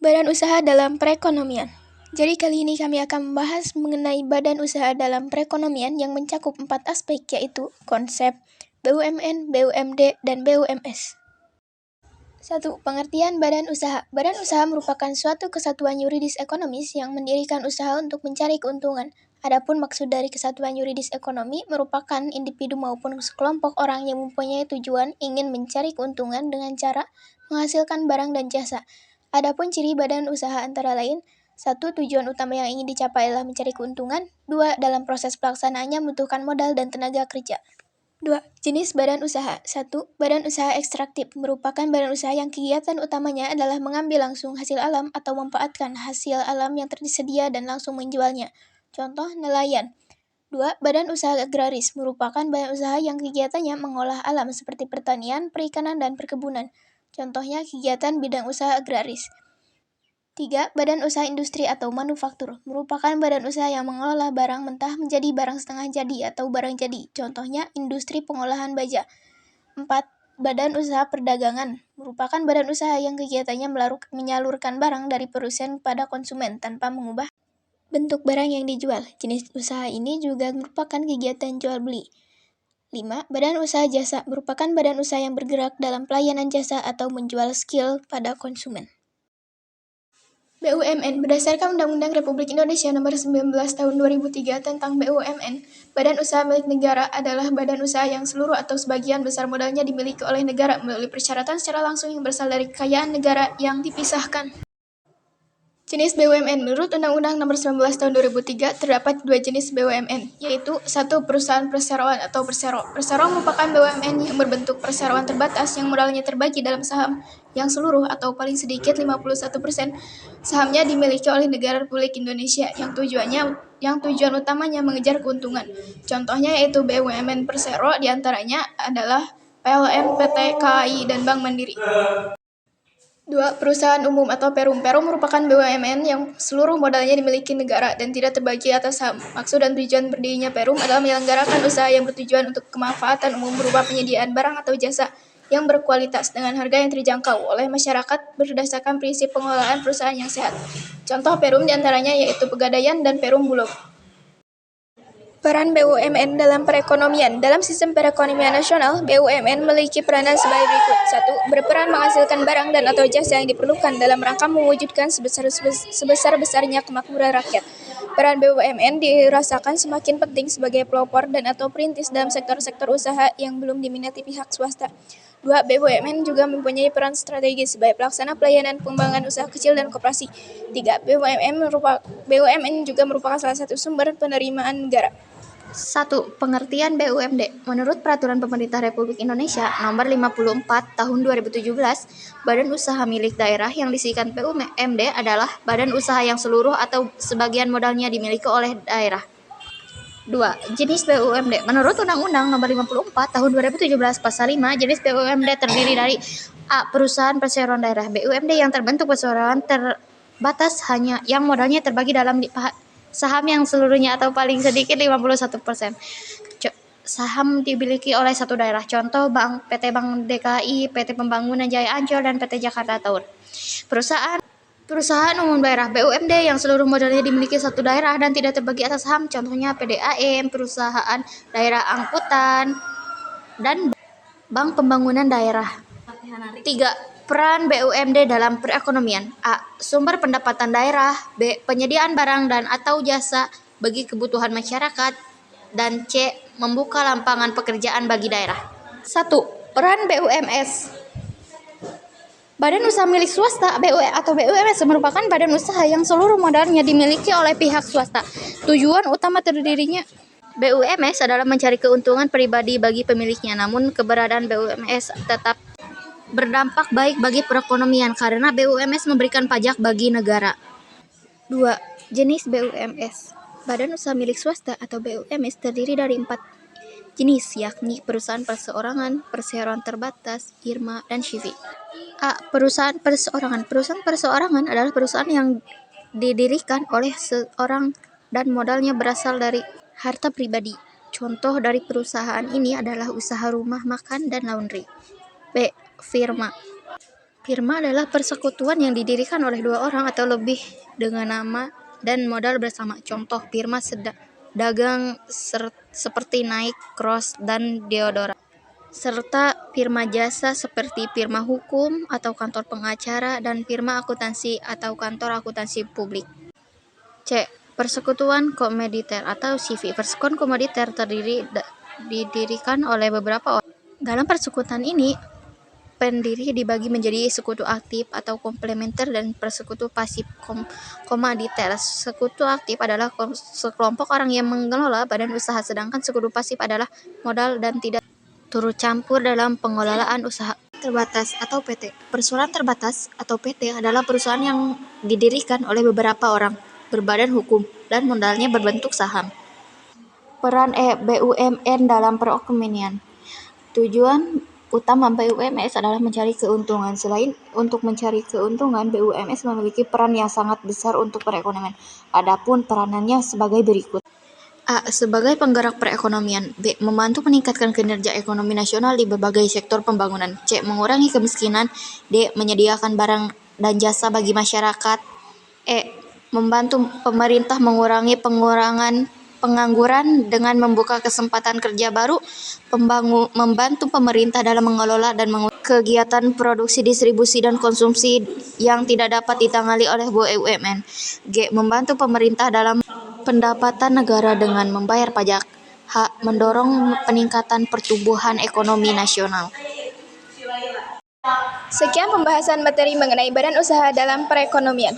Badan usaha dalam perekonomian. Jadi kali ini kami akan membahas mengenai badan usaha dalam perekonomian yang mencakup 4 aspek, yaitu konsep, BUMN, BUMD, dan BUMS. 1. Pengertian badan usaha. Badan usaha merupakan suatu kesatuan yuridis ekonomis yang mendirikan usaha untuk mencari keuntungan. Adapun maksud dari kesatuan yuridis ekonomi merupakan individu maupun sekelompok orang yang mempunyai tujuan ingin mencari keuntungan dengan cara menghasilkan barang dan jasa. Adapun ciri badan usaha antara lain: 1. Tujuan utama yang ingin dicapai adalah mencari keuntungan. 2. Dalam proses pelaksanaannya membutuhkan modal dan tenaga kerja. 2. Jenis badan usaha. 1. Badan usaha ekstraktif merupakan badan usaha yang kegiatan utamanya adalah mengambil langsung hasil alam atau memanfaatkan hasil alam yang tersedia dan langsung menjualnya. Contoh, nelayan. 2. Badan usaha agraris merupakan badan usaha yang kegiatannya mengolah alam seperti pertanian, perikanan, dan perkebunan. Contohnya kegiatan bidang usaha agraris. 3. Badan usaha industri atau manufaktur merupakan badan usaha yang mengolah barang mentah menjadi barang setengah jadi atau barang jadi. Contohnya industri pengolahan baja. 4. Badan usaha perdagangan merupakan badan usaha yang kegiatannya menyalurkan barang dari produsen pada konsumen tanpa mengubah bentuk barang yang dijual. Jenis usaha ini juga merupakan kegiatan jual beli. 5. Badan usaha jasa merupakan badan usaha yang bergerak dalam pelayanan jasa atau menjual skill pada konsumen. BUMN. Berdasarkan Undang-Undang Republik Indonesia Nomor 19 Tahun 2003 tentang BUMN, badan usaha milik negara adalah badan usaha yang seluruh atau sebagian besar modalnya dimiliki oleh negara melalui persyaratan secara langsung yang berasal dari kekayaan negara yang dipisahkan. Jenis BUMN. Menurut Undang-Undang Nomor 19 Tahun 2003, terdapat 2 jenis BUMN, yaitu 1. Perusahaan perseroan atau persero. Persero merupakan BUMN yang berbentuk perseroan terbatas yang modalnya terbagi dalam saham yang seluruh atau paling sedikit 51% sahamnya dimiliki oleh negara Republik Indonesia yang tujuan utamanya mengejar keuntungan. Contohnya yaitu BUMN persero diantaranya adalah PLN, PT KAI, dan Bank Mandiri. 2. Perusahaan umum atau Perum. Perum merupakan BUMN yang seluruh modalnya dimiliki negara dan tidak terbagi atas saham. Maksud dan tujuan berdirinya Perum adalah menyelenggarakan usaha yang bertujuan untuk kemanfaatan umum berupa penyediaan barang atau jasa yang berkualitas dengan harga yang terjangkau oleh masyarakat berdasarkan prinsip pengelolaan perusahaan yang sehat. Contoh Perum diantaranya yaitu Pegadaian dan Perum Bulog. Peran BUMN dalam perekonomian. Dalam sistem perekonomian nasional, BUMN memiliki peranan sebagai berikut. 1. Berperan menghasilkan barang dan atau jasa yang diperlukan dalam rangka mewujudkan sebesar-besarnya kemakmuran rakyat. Peran BUMN dirasakan semakin penting sebagai pelopor dan atau perintis dalam sektor-sektor usaha yang belum diminati pihak swasta. 2. BUMN juga mempunyai peran strategis sebagai pelaksana pelayanan pengembangan usaha kecil dan koperasi. 3. BUMN juga merupakan salah satu sumber penerimaan negara. 1. Pengertian BUMD. Menurut Peraturan Pemerintah Republik Indonesia Nomor 54 Tahun 2017, badan usaha milik daerah yang disingkat BUMD adalah badan usaha yang seluruh atau sebagian modalnya dimiliki oleh daerah. 2. Jenis BUMD. Menurut Undang-Undang Nomor 54 Tahun 2017 Pasal 5, jenis BUMD terdiri dari: A. Perusahaan perseroan daerah. BUMD yang terbentuk perseroan terbatas hanya yang modalnya terbagi dalam saham yang seluruhnya atau paling sedikit 51%. Saham dimiliki oleh satu daerah. Contoh Bank, PT Bank DKI, PT Pembangunan Jaya Ancol, dan PT Jakarta Tower. Perusahaan umum daerah. BUMD yang seluruh modalnya dimiliki satu daerah dan tidak terbagi atas saham. Contohnya PDAM, Perusahaan Daerah Angkutan, dan Bank Pembangunan Daerah. 3. Peran BUMD dalam perekonomian. A. Sumber pendapatan daerah. B. Penyediaan barang dan atau jasa bagi kebutuhan masyarakat. Dan C. Membuka lapangan pekerjaan bagi daerah. 1. Peran BUMS. Badan usaha milik swasta atau BUMS merupakan badan usaha yang seluruh modalnya dimiliki oleh pihak swasta. Tujuan utama terdirinya BUMS adalah mencari keuntungan pribadi bagi pemiliknya, namun keberadaan BUMS tetap berdampak baik bagi perekonomian karena BUMS memberikan pajak bagi negara. 2. Jenis BUMS. Badan usaha milik swasta atau BUMS terdiri dari 4 jenis, yakni perusahaan perseorangan, perseroan terbatas, IRMA, dan SHIVI. A. Perusahaan perseorangan. Perusahaan perseorangan adalah perusahaan yang didirikan oleh seorang dan modalnya berasal dari harta pribadi. Contoh dari perusahaan ini adalah usaha rumah makan dan laundry. B. Firma. Firma adalah persekutuan yang didirikan oleh dua orang atau lebih dengan nama dan modal bersama. Contoh, firma dagang seperti Nike, Cross, dan Deodorant. Serta firma jasa seperti firma hukum atau kantor pengacara dan firma akuntansi atau kantor akuntansi publik. C. Persekutuan komoditer atau CV. Persekutuan komoditer didirikan oleh beberapa orang. Dalam persekutuan ini, pendiri dibagi menjadi sekutu aktif atau komplementer dan persekutu pasif komoditer. Sekutu aktif adalah sekelompok orang yang mengelola badan usaha, sedangkan sekutu pasif adalah modal dan tidak turut campur dalam pengelolaan usaha. Terbatas atau PT. Perusahaan terbatas atau PT adalah perusahaan yang didirikan oleh beberapa orang, berbadan hukum, dan modalnya berbentuk saham. Peran BUMN dalam perekonomian. Tujuan utama BUMS adalah mencari keuntungan. Selain untuk mencari keuntungan, BUMS memiliki peran yang sangat besar untuk perekonomian. Adapun peranannya sebagai berikut. A. Sebagai penggerak perekonomian. B. Membantu meningkatkan kinerja ekonomi nasional di berbagai sektor pembangunan. C. Mengurangi kemiskinan. D. Menyediakan barang dan jasa bagi masyarakat. E. Membantu pemerintah mengurangi pengangguran dengan membuka kesempatan kerja baru. Membantu pemerintah dalam mengelola dan kegiatan produksi, distribusi, dan konsumsi yang tidak dapat ditangani oleh BUMN. G. Membantu pemerintah dalam pendapatan negara dengan membayar pajak. H. Mendorong peningkatan pertumbuhan ekonomi nasional. Sekian pembahasan materi mengenai badan usaha dalam perekonomian.